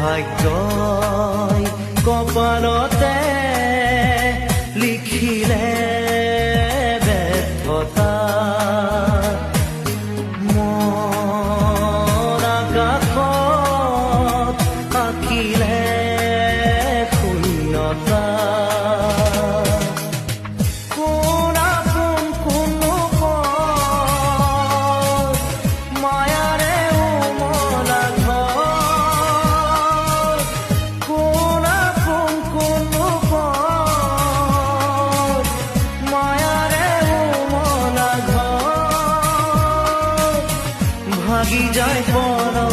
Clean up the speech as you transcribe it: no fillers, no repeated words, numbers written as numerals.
ভাগ্যই কপালতে লিখিলে ব্যৰ্থতা মন আকাশত আঁকিলে শূন্যতা ভাগি যায় পৰ